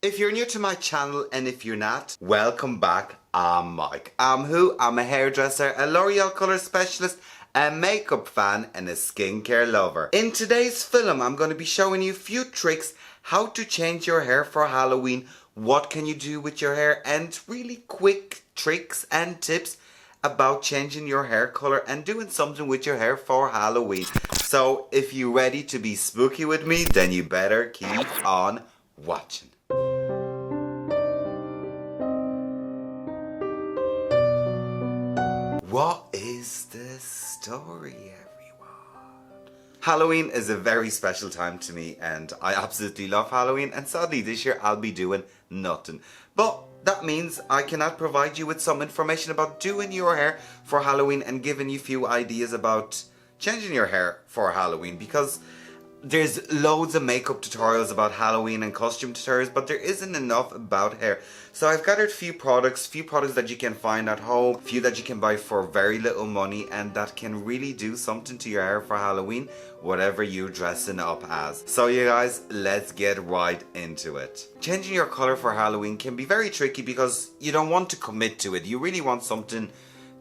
If you're new to my channel and if you're not, welcome back. I'm Mike. I'm who? I'm a hairdresser, a L'Oreal colour specialist, a makeup fan and a skincare lover. In today's film I'm going to be showing you a few tricks how to change your hair for Halloween, what can you do with your hair, and really quick tricks and tips about changing your hair color and doing something with your hair for Halloween. So if you're ready to be spooky with me, then you better keep on watching. What is the story, everyone? Halloween is a very special time to me and I absolutely love Halloween, and sadly this year I'll be doing nothing. But that means I cannot provide you with some information about doing your hair for Halloween and giving you a few ideas about changing your hair for Halloween, because there's loads of makeup tutorials about Halloween and costume tutorials, but there isn't enough about hair. So I've gathered a few products that you can find at home, a few that you can buy for very little money and that can really do something to your hair for Halloween, whatever you're dressing up as. So you guys, let's get right into it. Changing your color for Halloween can be very tricky because you don't want to commit to it. You really want something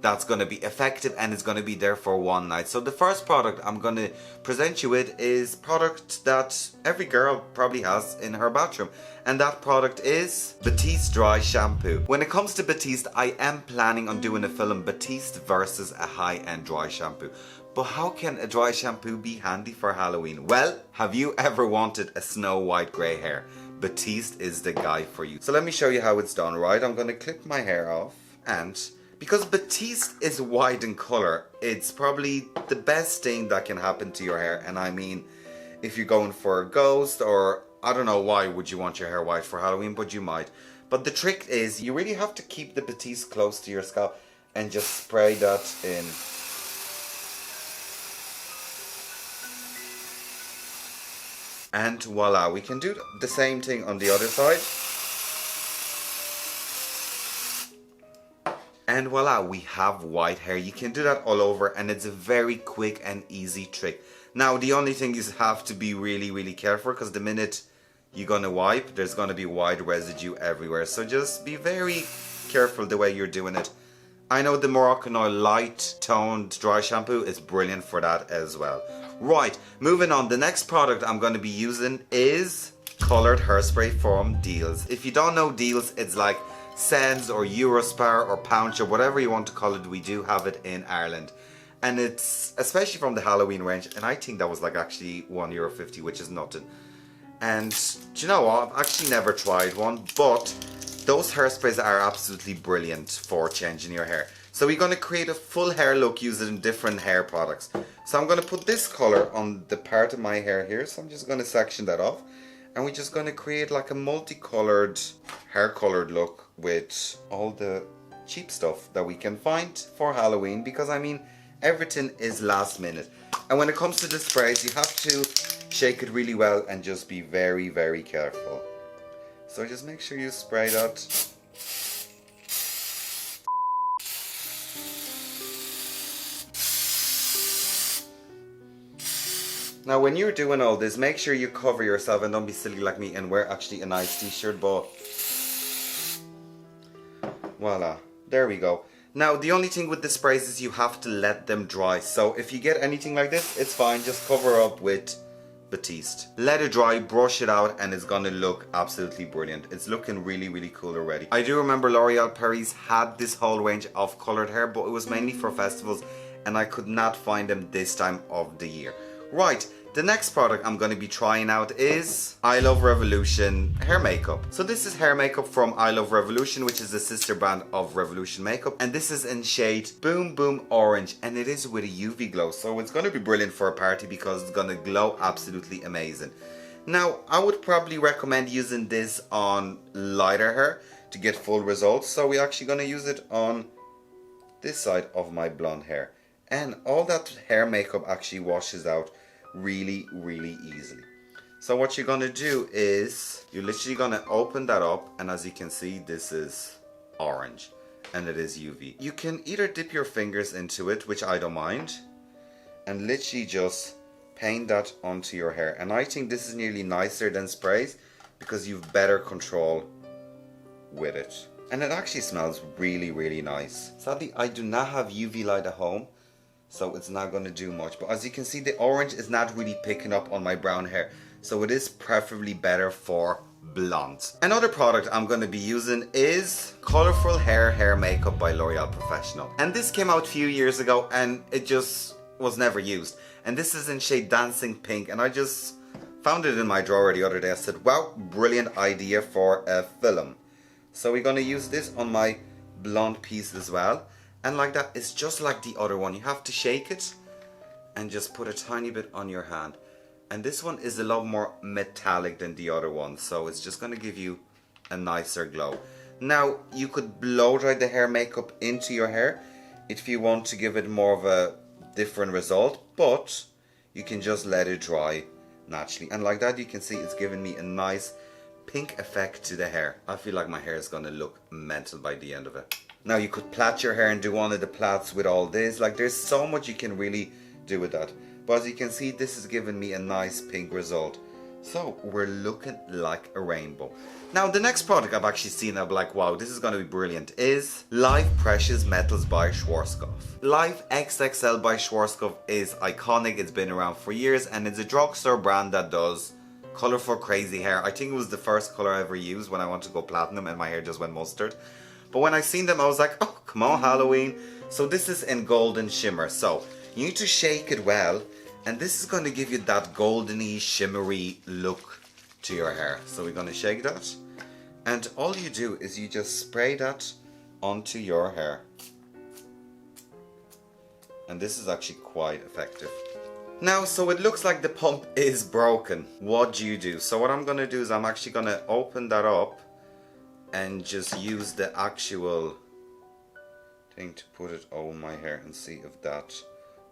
that's going to be effective and it's going to be there for one night. So the first product I'm going to present you with is a product that every girl probably has in her bathroom, and that product is Tease Dry Shampoo. When it comes to Batiste, I am planning on doing a film Batiste versus a high-end dry shampoo. But how can a dry shampoo be handy for Halloween? Well, have you ever wanted a snow white grey hair? Batiste is the guy for you. So let me show you how it's done, right? I'm going to clip my hair off, and because Batiste is white in colour, it's probably the best thing that can happen to your hair. And I mean, if you're going for a ghost, or I don't know why would you want your hair white for Halloween, but you might. But the trick is you really have to keep the Batiste close to your scalp and just spray that in. And voila, we can do the same thing on the other side. And voila, we have white hair. You can do that all over and it's a very quick and easy trick. Now the only thing is you have to be really careful, because the minute you're gonna wipe, there's gonna be white residue everywhere. So just be very careful the way you're doing it. I know the Moroccan Oil light toned dry shampoo is brilliant for that as well. Right, moving on. The next product I'm gonna be using is colored hairspray from Deals. If you don't know Deals, it's like Sens or Eurospar or Pounce or whatever you want to call it. We do have it in Ireland, and it's especially from the Halloween range, and I think that was like actually €1.50, which is nothing. And do you know what, I've actually never tried one, but those hairsprays are absolutely brilliant for changing your hair. So we're going to create a full hair look using different hair products. So I'm going to put this color on the part of my hair here, so I'm just going to section that off. And we're just going to create like a multicolored, hair-colored look with all the cheap stuff that we can find for Halloween, because I mean, everything is last minute. And when it comes to the sprays, you have to shake it really well and just be very careful. So just make sure you spray that. Now when you're doing all this, make sure you cover yourself and don't be silly like me and wear actually a nice t-shirt, but voila, there we go. Now the only thing with the sprays is you have to let them dry. So if you get anything like this, it's fine, just cover up with Batiste. Let it dry, brush it out, and it's gonna look absolutely brilliant. It's looking really cool already. I do remember L'Oreal Paris had this whole range of colored hair, but it was mainly for festivals and I could not find them this time of the year. Right, the next product I'm going to be trying out is I Love Revolution hair makeup. So this is hair makeup from I Love Revolution, which is a sister brand of Revolution makeup, and this is in shade Boom Boom Orange, and it is with a UV glow, so it's going to be brilliant for a party because it's going to glow absolutely amazing. Now I would probably recommend using this on lighter hair to get full results, so we're actually going to use it on this side of my blonde hair. And all that hair makeup actually washes out really easily. So what you're gonna do is you're literally gonna open that up, and as you can see, this is orange and it is UV. You can either dip your fingers into it, which I don't mind, and literally just paint that onto your hair. And I think this is nearly nicer than sprays because you've better control with it. And it actually smells really, really nice. Sadly, I do not have UV light at home, so it's not going to do much. But as you can see, the orange is not really picking up on my brown hair, so it is preferably better for blondes. Another product I'm going to be using is Colourful Hair Makeup by L'Oreal Professional. And this came out a few years ago and it just was never used. And this is in shade Dancing Pink, and I just found it in my drawer the other day. I said, wow, brilliant idea for a film. So we're going to use this on my blonde piece as well. And like that, it's just like the other one. You have to shake it and just put a tiny bit on your hand. And this one is a lot more metallic than the other one, so it's just going to give you a nicer glow. Now, you could blow dry the hair makeup into your hair if you want to give it more of a different result, but you can just let it dry naturally. And like that, you can see it's giving me a nice pink effect to the hair. I feel like my hair is going to look mental by the end of it. Now, you could plait your hair and do one of the plaits with all this. Like, there's so much you can really do with that. But as you can see, this is giving me a nice pink result. So we're looking like a rainbow. Now the next product I've actually seen, I'm like, wow, this is going to be brilliant, is Life Precious Metals by Schwarzkopf. Life XXL by Schwarzkopf is iconic. It's been around for years and it's a drugstore brand that does colourful crazy hair. I think it was the first colour I ever used when I wanted to go platinum and my hair just went mustard. But when I seen them, I was like, oh, come on, Halloween. So this is in golden shimmer. So you need to shake it well, and this is going to give you that goldeny, shimmery look to your hair. So we're going to shake that, and all you do is you just spray that onto your hair. And this is actually quite effective. Now, so it looks like the pump is broken. What do you do? So what I'm going to do is I'm actually going to open that up and just use the actual thing to put it on my hair and see if that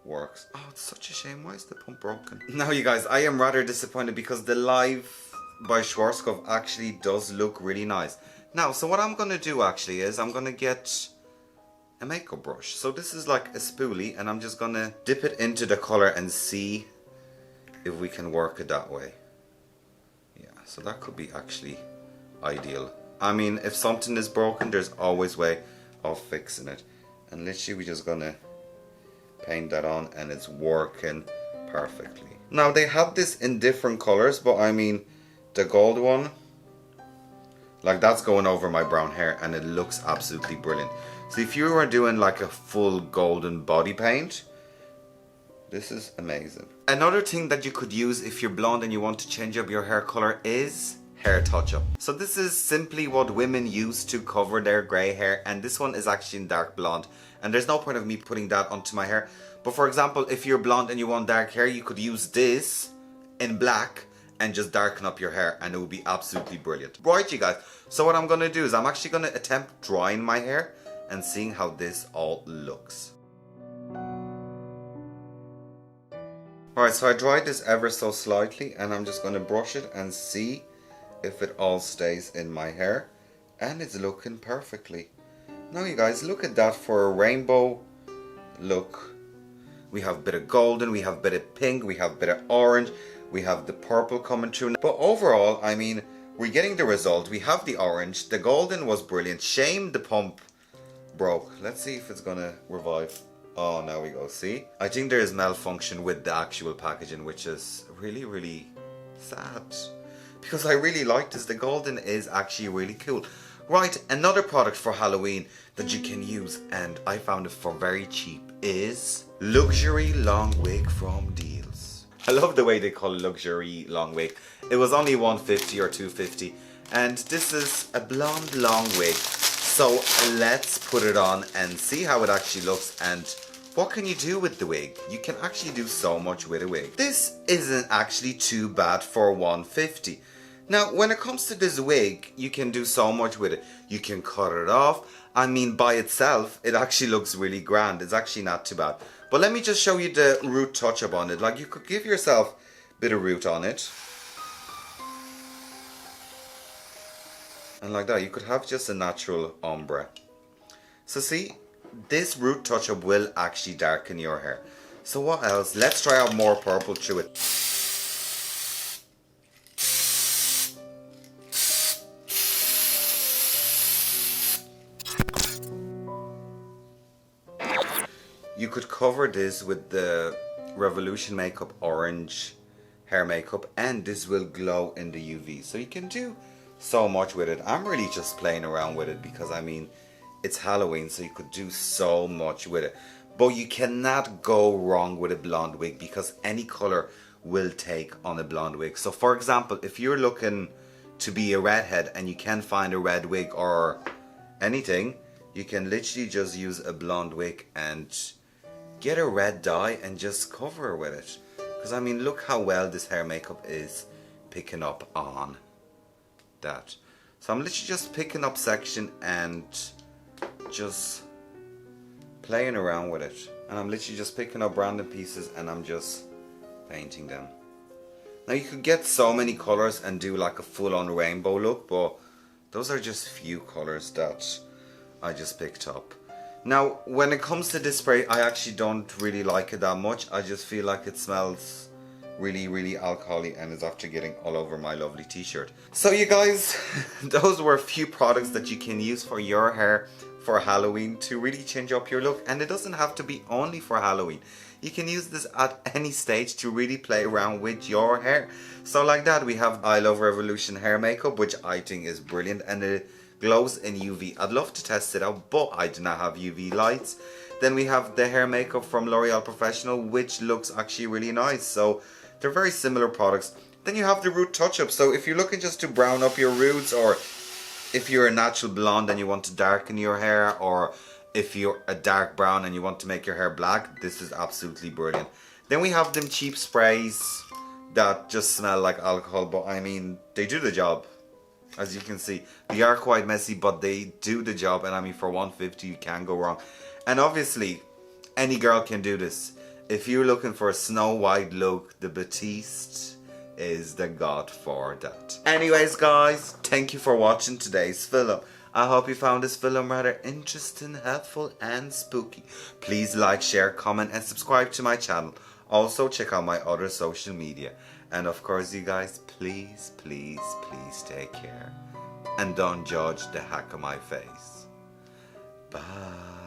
works. Oh, it's such a shame. Why is the pump broken? Now, you guys, I am rather disappointed because the Life by Schwarzkopf actually does look really nice. Now, so what I'm going to do actually is I'm going to get a makeup brush. So this is like a spoolie, and I'm just going to dip it into the color and see if we can work it that way. Yeah, so that could be actually ideal. I mean, if something is broken, there's always a way of fixing it. And literally we're just going to paint that on and it's working perfectly. Now they have this in different colors, but I mean the gold one, like that's going over my brown hair and it looks absolutely brilliant. So if you were doing like a full golden body paint, this is amazing. Another thing that you could use if you're blonde and you want to change up your hair color is hair touch-up. So this is simply what women use to cover their grey hair, and this one is actually in dark blonde, and there's no point of me putting that onto my hair. But for example, if you're blonde and you want dark hair, you could use this in black and just darken up your hair and it would be absolutely brilliant. Right, you guys, so what I'm going to do is I'm actually going to attempt drying my hair and seeing how this all looks. Alright, so I dried this ever so slightly and I'm just going to brush it and see if it all stays in my hair, and it's looking perfectly. Now you guys, look at that for a rainbow look. We have a bit of golden, we have a bit of pink, we have a bit of orange, we have the purple coming through. But overall, I mean, we're getting the result. We have the orange, the golden was brilliant. Shame the pump broke. Let's see if it's gonna revive. Oh, now we go, see? I think there is malfunction with the actual packaging, which is really, really sad. Because I really like this. The golden is actually really cool. Right, another product for Halloween that you can use, and I found it for very cheap, is Luxury Long Wig from Deals. I love the way they call it Luxury Long Wig. It was only $150 or $250, and this is a blonde long wig. So let's put it on and see how it actually looks, and what can you do with the wig? You can actually do so much with a wig. This isn't actually too bad for $150. Now, when it comes to this wig, you can do so much with it. You can cut it off. I mean, by itself, it actually looks really grand. It's actually not too bad. But let me just show you the root touch-up on it. Like, you could give yourself a bit of root on it. And like that, you could have just a natural ombre. So see, this root touch-up will actually darken your hair. So what else? Let's try out more purple through it. you could cover this with the Revolution Makeup Orange hair makeup, and this will glow in the UV. So you can do so much with it. I'm really just playing around with it because I mean, it's Halloween, so you could do so much with it. But you cannot go wrong with a blonde wig because any color will take on a blonde wig. So for example, if you're looking to be a redhead and you can't find a red wig or anything, you can literally just use a blonde wig and get a red dye and just cover her with it. Because I mean, look how well this hair makeup is picking up on that. So I'm literally just picking up section and just playing around with it. And I'm literally just picking up random pieces and I'm just painting them. Now you could get so many colors and do like a full-on rainbow look, but those are just few colors that I just picked up. Now when it comes to this spray, I actually don't really like it that much. I just feel like it smells really alcoholic and is after getting all over my lovely t-shirt. So you guys, those were a few products that you can use for your hair for Halloween to really change up your look. And it doesn't have to be only for Halloween. You can use this at any stage to really play around with your hair. So like that, we have I Love Revolution hair makeup, which I think is brilliant, and it glows in UV. I'd love to test it out, but I do not have UV lights. Then we have the hair makeup from L'Oreal Professional, which looks actually really nice. So they're very similar products. Then you have the root touch-up. So if you're looking just to brown up your roots, or if you're a natural blonde and you want to darken your hair, or if you're a dark brown and you want to make your hair black, this is absolutely brilliant. Then we have them cheap sprays that just smell like alcohol, but I mean, they do the job. As you can see, they are quite messy, but they do the job. And I mean, for $150 you can't go wrong. And obviously, any girl can do this. If you're looking for a Snow White look, the Batiste is the god for that. Anyways guys, thank you for watching today's film. I hope you found this film rather interesting, helpful and spooky. Please like, share, comment and subscribe to my channel. Also check out my other social media. And of course you guys, please take care. And don't judge the hack on my face. Bye.